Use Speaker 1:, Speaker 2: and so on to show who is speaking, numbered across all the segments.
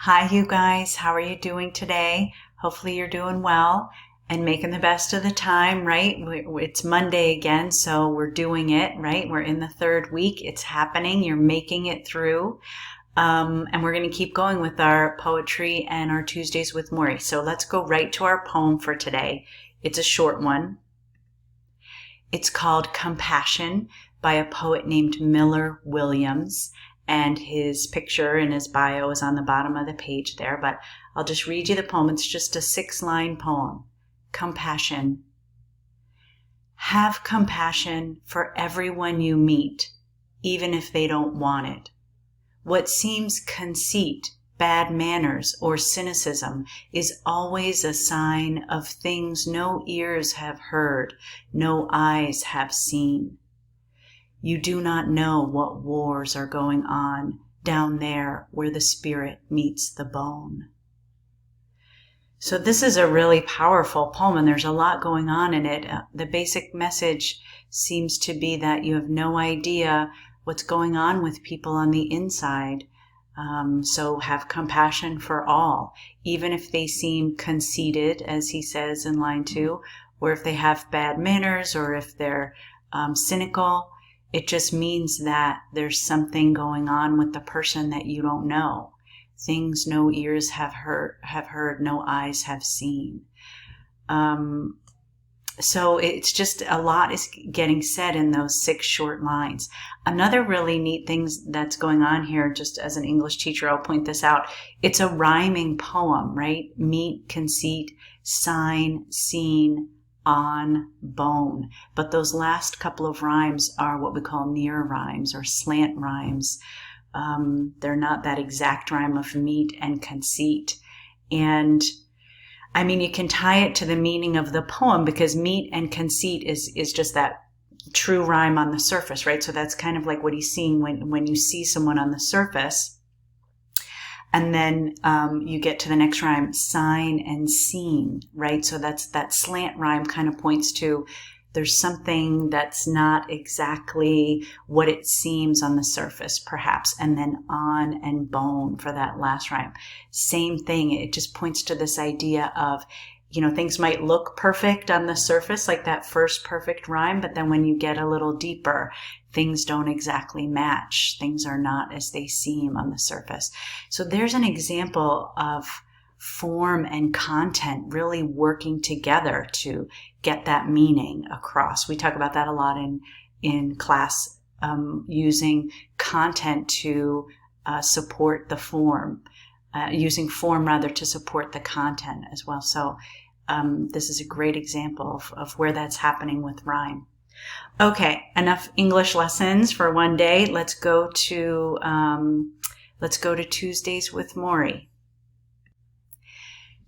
Speaker 1: Hi, you guys. How are you doing today? Hopefully you're doing well and making the best of the time, right? It's Monday again, so we're doing it, right? We're in the third week. It's happening. You're making it through. And we're going to keep going with our poetry and our Tuesdays with Morrie. So let's go right to our poem for today. It's a short one. It's called Compassion by a poet named Miller Williams. And his picture and his bio is on the bottom of the page there, but I'll just read you the poem. It's just a 6-line poem. Compassion. Have compassion for everyone you meet, even if they don't want it. What seems conceit, bad manners, or cynicism is always a sign of things no ears have heard, no eyes have seen. You do not know what wars are going on down there where the spirit meets the bone. So this is a really powerful poem, and there's a lot going on in it. The basic message seems to be that you have no idea what's going on with people on the inside. So have compassion for all, even if they seem conceited, as he says in line 2, or if they have bad manners, or if they're cynical. It just means that there's something going on with the person that you don't know. Things no ears have heard, no eyes have seen. So it's just a lot is getting said in those 6 short lines. Another really neat thing that's going on here, just as an English teacher, I'll point this out. It's a rhyming poem, right? Meet, conceit, sign, scene, on, bone. But those last couple of rhymes are what we call near rhymes or slant rhymes. They're not that exact rhyme of meet and conceit. And I mean, you can tie it to the meaning of the poem, because meet and conceit is just that true rhyme on the surface, right? So that's kind of like what he's seeing when you see someone on the surface. And then you get to the next rhyme, sign and scene, right? So that's that slant rhyme kind of points to there's something that's not exactly what it seems on the surface, perhaps. And then on and bone for that last rhyme. Same thing. It just points to this idea of, things might look perfect on the surface, like that first perfect rhyme, but then when you get a little deeper, things don't exactly match. Things are not as they seem on the surface. So there's an example of form and content really working together to get that meaning across. We talk about that a lot in class, using content to support the form, using form rather to support the content as well. So this is a great example of where that's happening with rhyme. Okay, enough English lessons for one day. Let's go to Tuesdays with Morrie.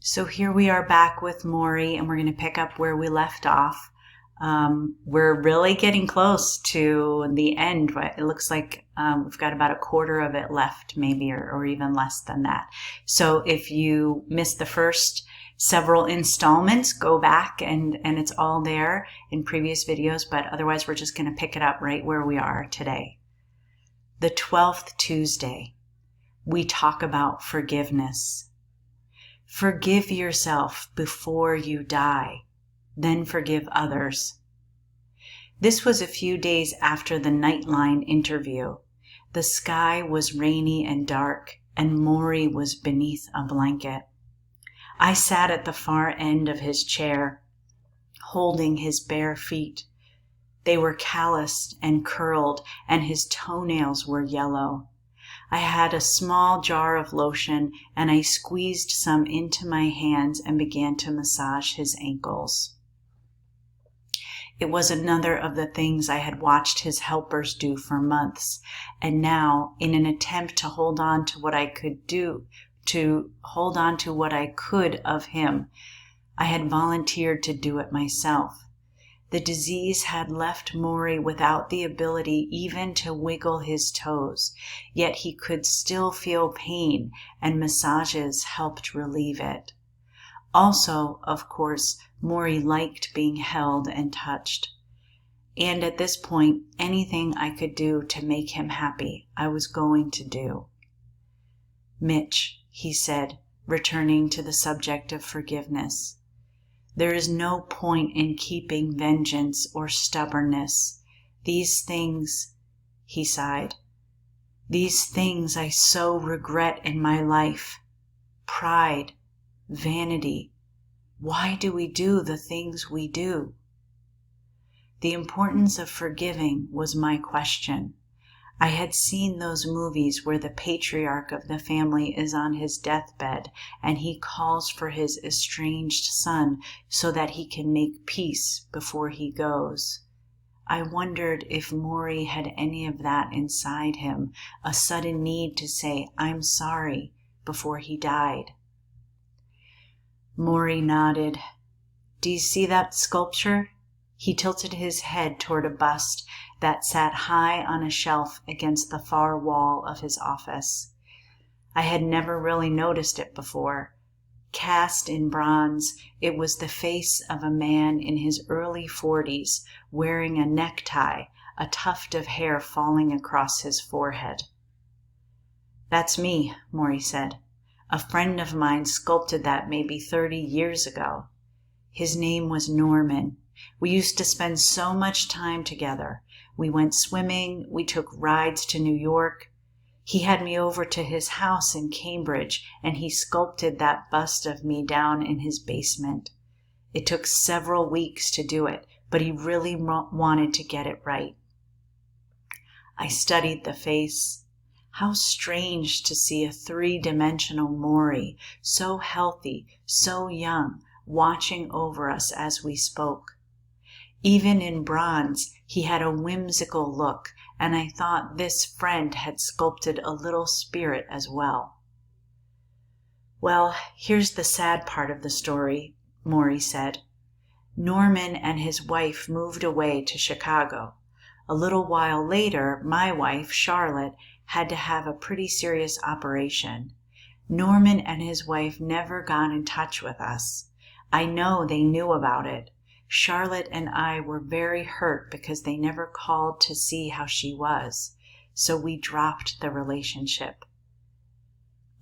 Speaker 1: So here we are back with Morrie, and we're going to pick up where we left off. We're really getting close to the end. Right? It looks like we've got about a quarter of it left, maybe, or even less than that. So if you missed the first several installments, go back and it's all there in previous videos, but otherwise we're just going to pick it up right where we are today. The 12th Tuesday, we talk about forgiveness. Forgive yourself before you die, then forgive others. This was a few days after the Nightline interview. The sky was rainy and dark, and Morrie was beneath a blanket. I sat at the far end of his chair, holding his bare feet. They were calloused and curled, and his toenails were yellow. I had a small jar of lotion, and I squeezed some into my hands and began to massage his ankles. It was another of the things I had watched his helpers do for months, and now, in an attempt to hold on to what I could of him, I had volunteered to do it myself. The disease had left Morrie without the ability even to wiggle his toes, yet he could still feel pain, and massages helped relieve it. Also, of course, Morrie liked being held and touched. And at this point, anything I could do to make him happy, I was going to do. Mitch, he said, returning to the subject of forgiveness. There is no point in keeping vengeance or stubbornness. These things, he sighed, these things I so regret in my life. Pride, vanity. Why do we do the things we do? The importance of forgiving was my question. I had seen those movies where the patriarch of the family is on his deathbed and he calls for his estranged son so that he can make peace before he goes. I wondered if Morrie had any of that inside him, a sudden need to say, "I'm sorry," before he died. Morrie nodded. "Do you see that sculpture?" He tilted his head toward a bust that sat high on a shelf against the far wall of his office. I had never really noticed it before. Cast in bronze, it was the face of a man in his early 40s, wearing a necktie, a tuft of hair falling across his forehead. "That's me," Morrie said. "A friend of mine sculpted that maybe 30 years ago. His name was Norman. We used to spend so much time together. We went swimming, we took rides to New York. He had me over to his house in Cambridge, and he sculpted that bust of me down in his basement. It took several weeks to do it, but he really wanted to get it right." I studied the face. How strange to see a three-dimensional Morrie, so healthy, so young, watching over us as we spoke. Even in bronze, he had a whimsical look, and I thought this friend had sculpted a little spirit as well. "Well, here's the sad part of the story," Morrie said. "Norman and his wife moved away to Chicago. A little while later, my wife, Charlotte, had to have a pretty serious operation. Norman and his wife never got in touch with us. I know they knew about it. Charlotte and I were very hurt because they never called to see how she was, so we dropped the relationship.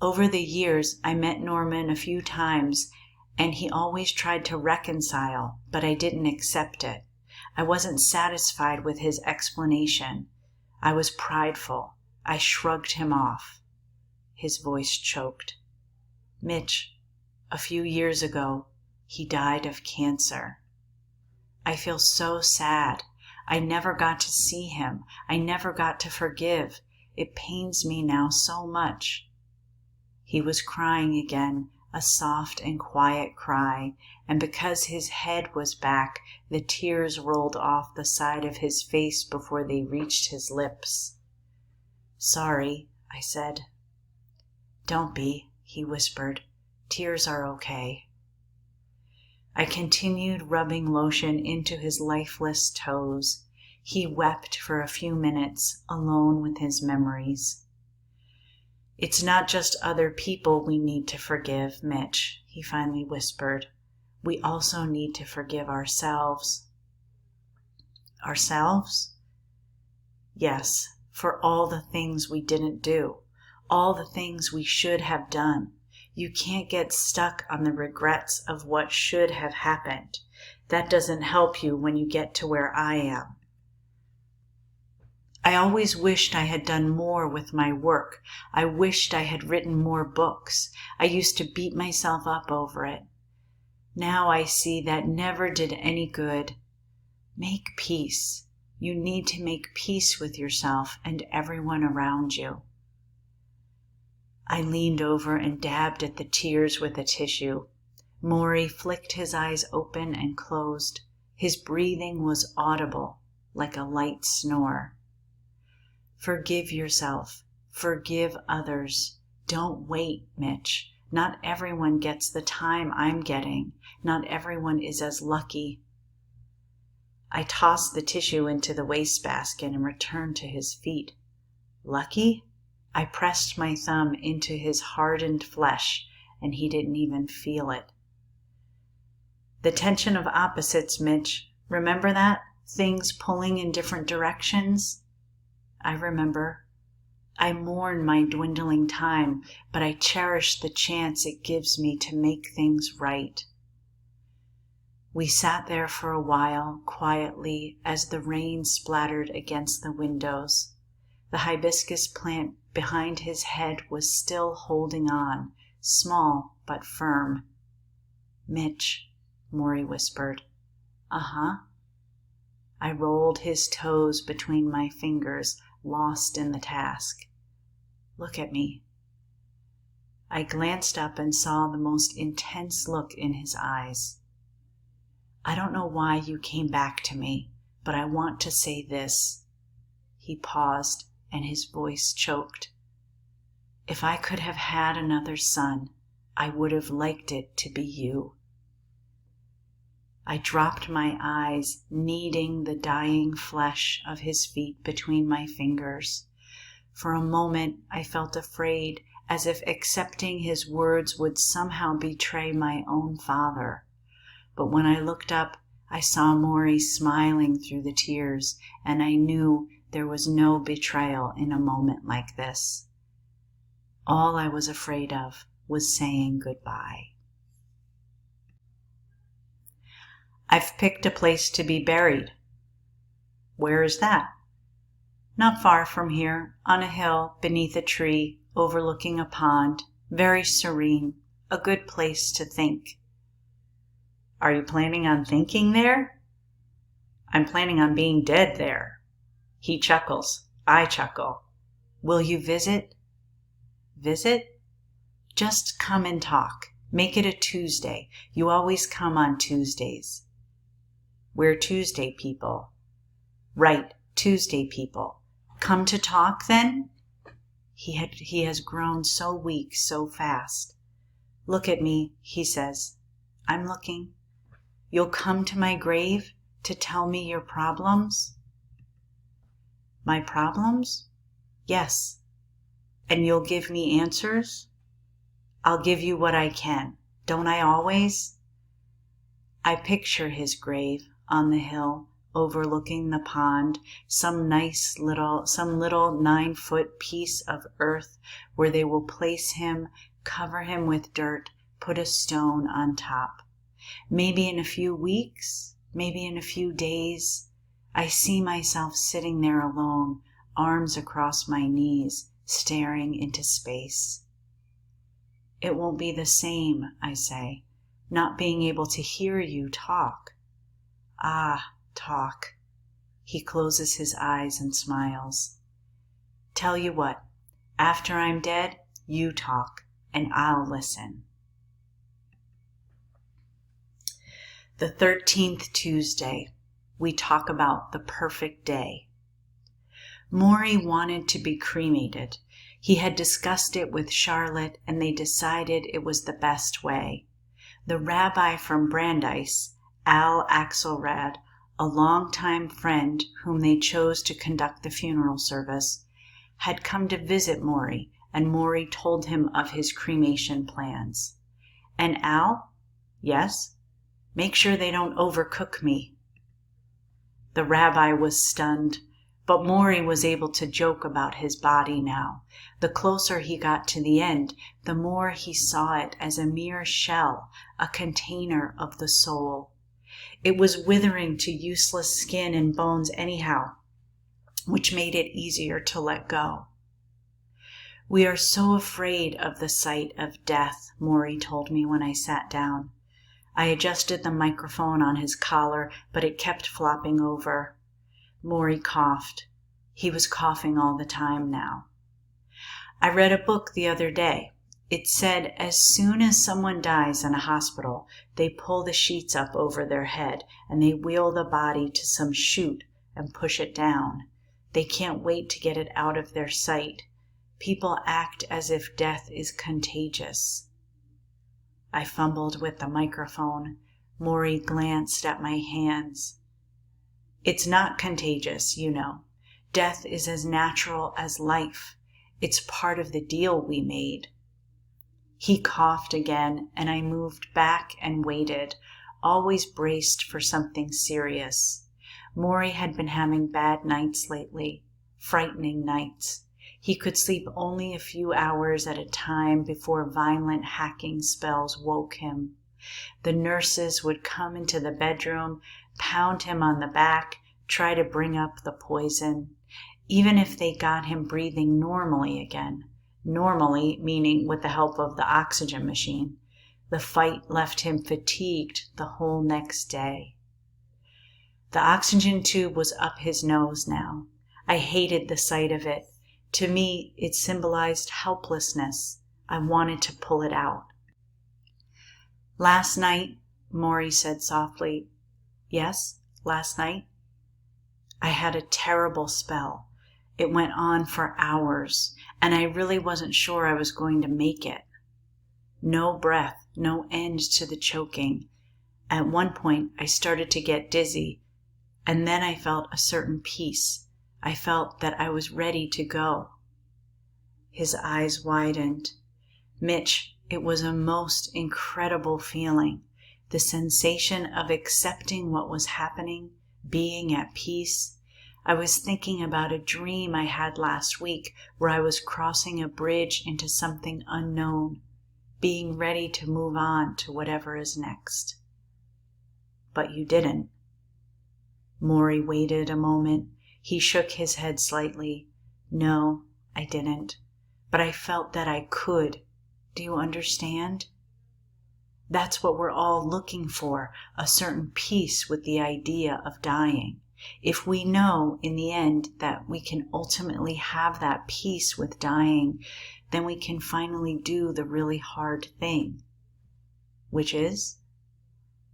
Speaker 1: Over the years, I met Norman a few times, and he always tried to reconcile, but I didn't accept it. I wasn't satisfied with his explanation. I was prideful. I shrugged him off." His voice choked. "Mitch, a few years ago, he died of cancer. I feel so sad. I never got to see him. I never got to forgive. It pains me now so much." He was crying again, a soft and quiet cry, and because his head was back, the tears rolled off the side of his face before they reached his lips. "Sorry," I said. "Don't be," he whispered. "Tears are okay." I continued rubbing lotion into his lifeless toes. He wept for a few minutes, alone with his memories. "It's not just other people we need to forgive, Mitch," he finally whispered. "We also need to forgive ourselves." "Ourselves?" "Yes, for all the things we didn't do, all the things we should have done. You can't get stuck on the regrets of what should have happened. That doesn't help you when you get to where I am. I always wished I had done more with my work. I wished I had written more books. I used to beat myself up over it. Now I see that never did any good. Make peace. You need to make peace with yourself and everyone around you." I leaned over and dabbed at the tears with a tissue. Morrie flicked his eyes open and closed. His breathing was audible, like a light snore. "Forgive yourself. Forgive others. Don't wait, Mitch. Not everyone gets the time I'm getting. Not everyone is as lucky." I tossed the tissue into the wastebasket and returned to his feet. "Lucky?" I pressed my thumb into his hardened flesh, and he didn't even feel it. "The tension of opposites, Mitch. Remember that? Things pulling in different directions?" "I remember." I mourn my dwindling time, but I cherish the chance it gives me to make things right. We sat there for a while, quietly, as the rain splattered against the windows. The hibiscus plant behind his head was still holding on, small but firm. "Mitch," Morrie whispered. "Uh-huh." I rolled his toes between my fingers, lost in the task. "Look at me." I glanced up and saw the most intense look in his eyes. "I don't know why you came back to me, but I want to say this." He paused, and his voice choked. "If I could have had another son, I would have liked it to be you." I dropped my eyes, kneading the dying flesh of his feet between my fingers. For a moment I felt afraid, as if accepting his words would somehow betray my own father. But when I looked up, I saw Morrie smiling through the tears, and I knew there was no betrayal in a moment like this. All I was afraid of was saying goodbye. "I've picked a place to be buried." "Where is that?" "Not far from here, on a hill, beneath a tree, overlooking a pond, very serene, a good place to think." "Are you planning on thinking there?" "I'm planning on being dead there." He chuckles. I chuckle. "Will you visit?" "Visit?" "Just come and talk. Make it a Tuesday. You always come on Tuesdays." "We're Tuesday people." "Right, Tuesday people. Come to talk, then?" He has grown so weak so fast. "Look at me," he says. "I'm looking." "You'll come to my grave to tell me your problems?" "My problems?" "Yes." "And you'll give me answers?" "I'll give you what I can. Don't I always?" I picture his grave on the hill overlooking the pond, some little 9-foot piece of earth where they will place him, cover him with dirt, put a stone on top. Maybe in a few weeks, maybe in a few days, I see myself sitting there alone, arms across my knees, staring into space. "It won't be the same," I say, "not being able to hear you talk." "Ah, talk." He closes his eyes and smiles. "Tell you what, after I'm dead, you talk, and I'll listen." The 13th Tuesday, we talk about the perfect day. Morrie wanted to be cremated. He had discussed it with Charlotte, and they decided it was the best way. The rabbi from Brandeis, Al Axelrad, a longtime friend whom they chose to conduct the funeral service, had come to visit Morrie, and Morrie told him of his cremation plans. "And Al?" "Yes?" "Make sure they don't overcook me." The rabbi was stunned, but Morrie was able to joke about his body now. The closer he got to the end, the more he saw it as a mere shell, a container of the soul. It was withering to useless skin and bones anyhow, which made it easier to let go. "We are so afraid of the sight of death," Morrie told me when I sat down. I adjusted the microphone on his collar, but it kept flopping over. Morrie coughed. He was coughing all the time now. "I read a book the other day. It said as soon as someone dies in a hospital, they pull the sheets up over their head and they wheel the body to some chute and push it down. They can't wait to get it out of their sight. People act as if death is contagious." I fumbled with the microphone. Morrie glanced at my hands. "It's not contagious, you know. Death is as natural as life. It's part of the deal we made." He coughed again, and I moved back and waited, always braced for something serious. Morrie had been having bad nights lately, frightening nights. He could sleep only a few hours at a time before violent hacking spells woke him. The nurses would come into the bedroom, pound him on the back, try to bring up the poison. Even if they got him breathing normally again, normally meaning with the help of the oxygen machine, the fight left him fatigued the whole next day. The oxygen tube was up his nose now. I hated the sight of it. To me, it symbolized helplessness. I wanted to pull it out. "Last night," Morrie said softly. "Yes, last night?" "I had a terrible spell. It went on for hours, and I really wasn't sure I was going to make it. No breath, no end to the choking. At one point, I started to get dizzy, and then I felt a certain peace. I felt that I was ready to go." His eyes widened. "Mitch, it was a most incredible feeling. The sensation of accepting what was happening, being at peace. I was thinking about a dream I had last week where I was crossing a bridge into something unknown, being ready to move on to whatever is next." "But you didn't." Morrie waited a moment. He shook his head slightly. "No, I didn't. But I felt that I could. Do you understand? That's what we're all looking for, a certain peace with the idea of dying. If we know in the end that we can ultimately have that peace with dying, then we can finally do the really hard thing, which is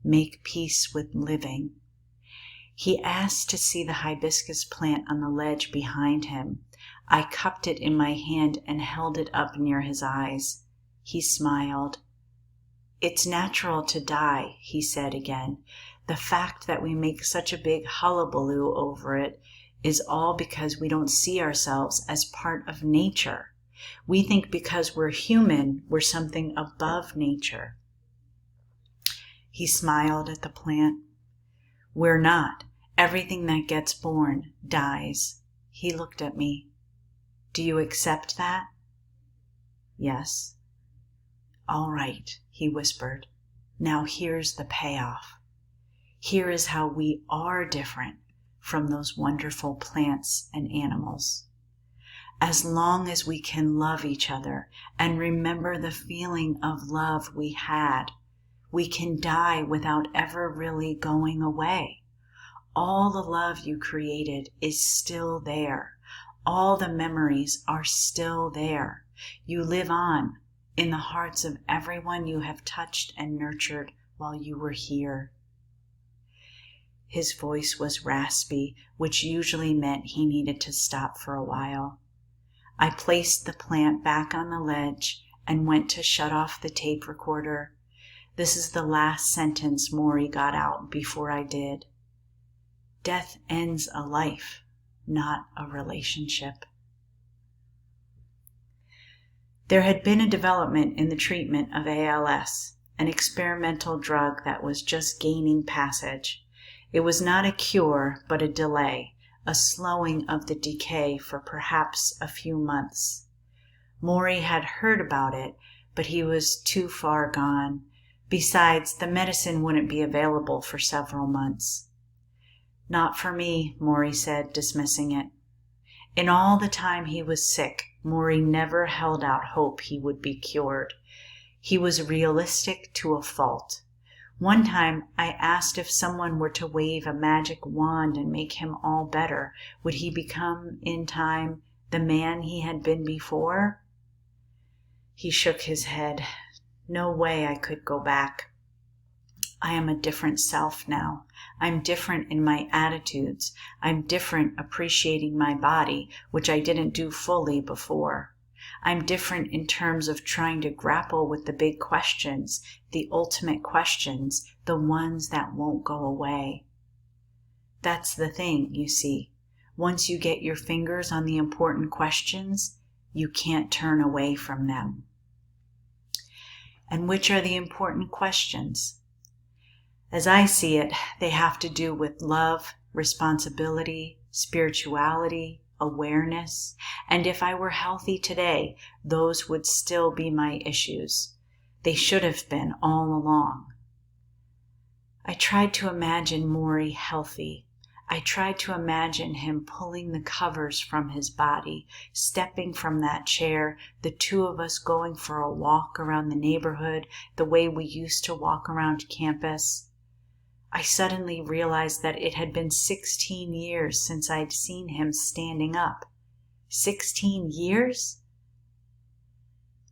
Speaker 1: make peace with living." He asked to see the hibiscus plant on the ledge behind him. I cupped it in my hand and held it up near his eyes. He smiled. "It's natural to die," he said again. "The fact that we make such a big hullabaloo over it is all because we don't see ourselves as part of nature. We think because we're human, we're something above nature." He smiled at the plant. "We're not. Everything that gets born dies." He looked at me. "Do you accept that?" "Yes." "All right," he whispered. "Now here's the payoff. Here is how we are different from those wonderful plants and animals. As long as we can love each other and remember the feeling of love we had, we can die without ever really going away. All the love you created is still there. All the memories are still there. You live on in the hearts of everyone you have touched and nurtured while you were here." His voice was raspy, which usually meant he needed to stop for a while. I placed the plant back on the ledge and went to shut off the tape recorder. This is the last sentence Morrie got out before I did. Death ends a life, not a relationship. There had been a development in the treatment of ALS, an experimental drug that was just gaining passage. It was not a cure, but a delay, a slowing of the decay for perhaps a few months. Morrie had heard about it, but he was too far gone. Besides, the medicine wouldn't be available for several months. "Not for me," Morrie said, dismissing it. In all the time he was sick, Morrie never held out hope he would be cured. He was realistic to a fault. One time I asked if someone were to wave a magic wand and make him all better, would he become, in time, the man he had been before? He shook his head. "No way I could go back. I am a different self now. I'm different in my attitudes. I'm different appreciating my body, which I didn't do fully before. I'm different in terms of trying to grapple with the big questions, the ultimate questions, the ones that won't go away." That's the thing, you see. Once you get your fingers on the important questions, you can't turn away from them. And which are the important questions? As I see it, they have to do with love, responsibility, spirituality, awareness. And if I were healthy today, those would still be my issues. They should have been all along. I tried to imagine Morrie healthy. I tried to imagine him pulling the covers from his body, stepping from that chair, the two of us going for a walk around the neighborhood the way we used to walk around campus. I suddenly realized that it had been 16 years since I'd seen him standing up. 16 years?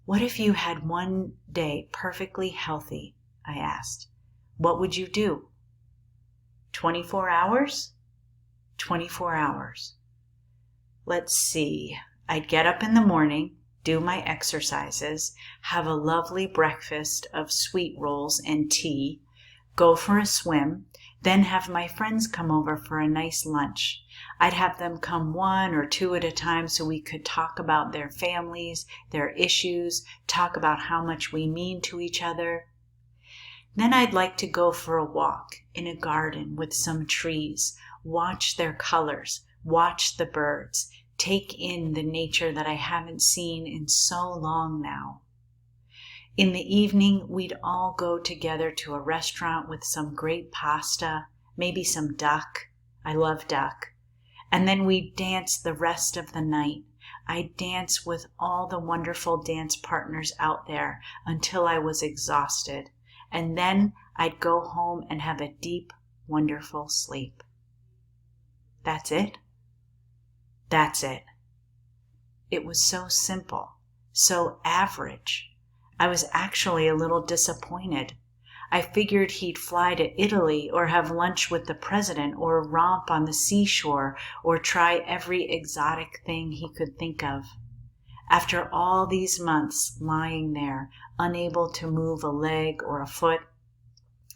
Speaker 1: What if you had one day perfectly healthy? I asked. What would you do? 24 hours? 24 hours. Let's see. I'd get up in the morning, do my exercises, have a lovely breakfast of sweet rolls and tea, go for a swim, then have my friends come over for a nice lunch. I'd have them come 1 or 2 at a time so we could talk about their families, their issues, talk about how much we mean to each other. Then I'd like to go for a walk in a garden with some trees, watch their colors, watch the birds, take in the nature that I haven't seen in so long now. In the evening, we'd all go together to a restaurant with some great pasta, maybe some duck. I love duck. And then we'd dance the rest of the night. I'd dance with all the wonderful dance partners out there until I was exhausted. And then I'd go home and have a deep, wonderful sleep. That's it? That's it. It was so simple, so average. I was actually a little disappointed. I figured he'd fly to Italy or have lunch with the president or romp on the seashore or try every exotic thing he could think of. After all these months lying there, unable to move a leg or a foot,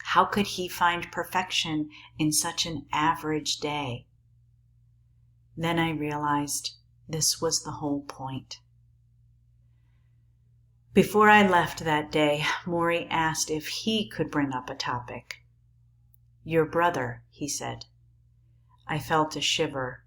Speaker 1: how could he find perfection in such an average day? Then I realized this was the whole point. Before I left that day, Morrie asked if he could bring up a topic. Your brother, he said. I felt a shiver.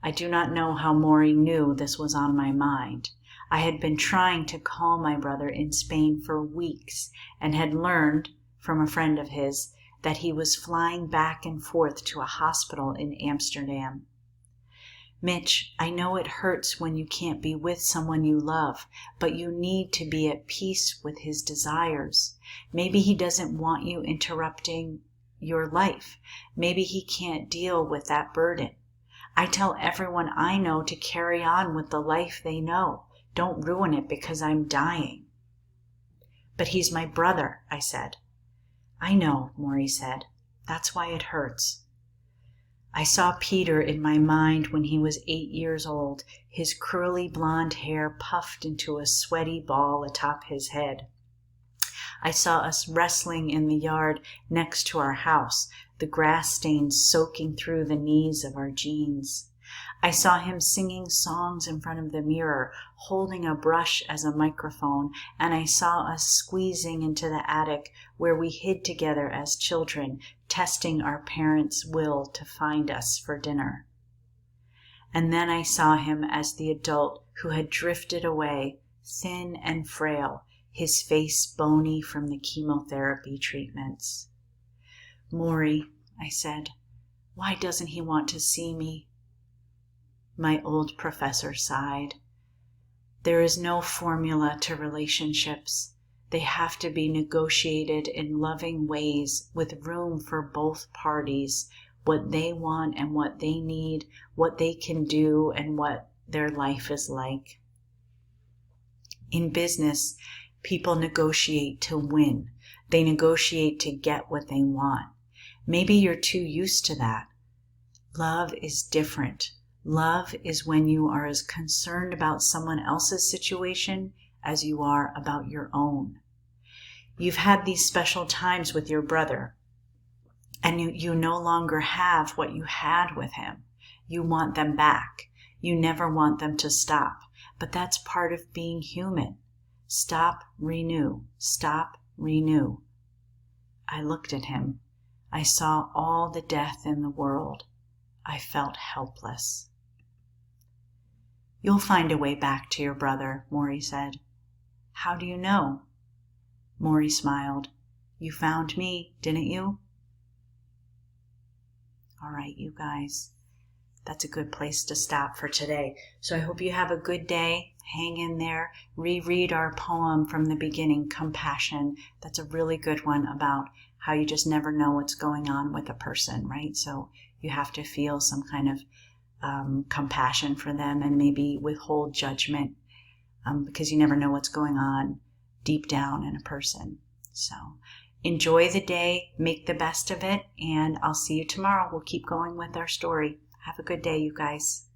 Speaker 1: I do not know how Morrie knew this was on my mind. I had been trying to call my brother in Spain for weeks and had learned from a friend of his that he was flying back and forth to a hospital in Amsterdam. Mitch, I know it hurts when you can't be with someone you love, but you need to be at peace with his desires. Maybe he doesn't want you interrupting your life. Maybe he can't deal with that burden. I tell everyone I know to carry on with the life they know. Don't ruin it because I'm dying. But he's my brother, I said. I know, Morrie said. That's why it hurts. I saw Peter in my mind when he was 8 years old, his curly blonde hair puffed into a sweaty ball atop his head. I saw us wrestling in the yard next to our house, the grass stains soaking through the knees of our jeans. I saw him singing songs in front of the mirror, holding a brush as a microphone, and I saw us squeezing into the attic where we hid together as children, testing our parents' will to find us for dinner. And then I saw him as the adult who had drifted away, thin and frail, his face bony from the chemotherapy treatments. Morrie, I said, why doesn't he want to see me? My old professor sighed. There is no formula to relationships. They have to be negotiated in loving ways with room for both parties, what they want and what they need, what they can do and what their life is like. In business, people negotiate to win. They negotiate to get what they want. Maybe you're too used to that. Love is different. Love is when you are as concerned about someone else's situation as you are about your own. You've had these special times with your brother, and you no longer have what you had with him. You want them back. You never want them to stop. But that's part of being human. Stop, renew. Stop, renew. I looked at him. I saw all the death in the world. I felt helpless. You'll find a way back to your brother, Morrie said. How do you know? Morrie smiled. You found me, didn't you? All right, you guys. That's a good place to stop for today. So I hope you have a good day. Hang in there. Reread our poem from the beginning, Compassion. That's a really good one about how you just never know what's going on with a person, right? So you have to feel some kind of compassion for them and maybe withhold judgment because you never know what's going on deep down in a person. So enjoy the day, make the best of it, and I'll see you tomorrow. We'll keep going with our story. Have a good day, you guys.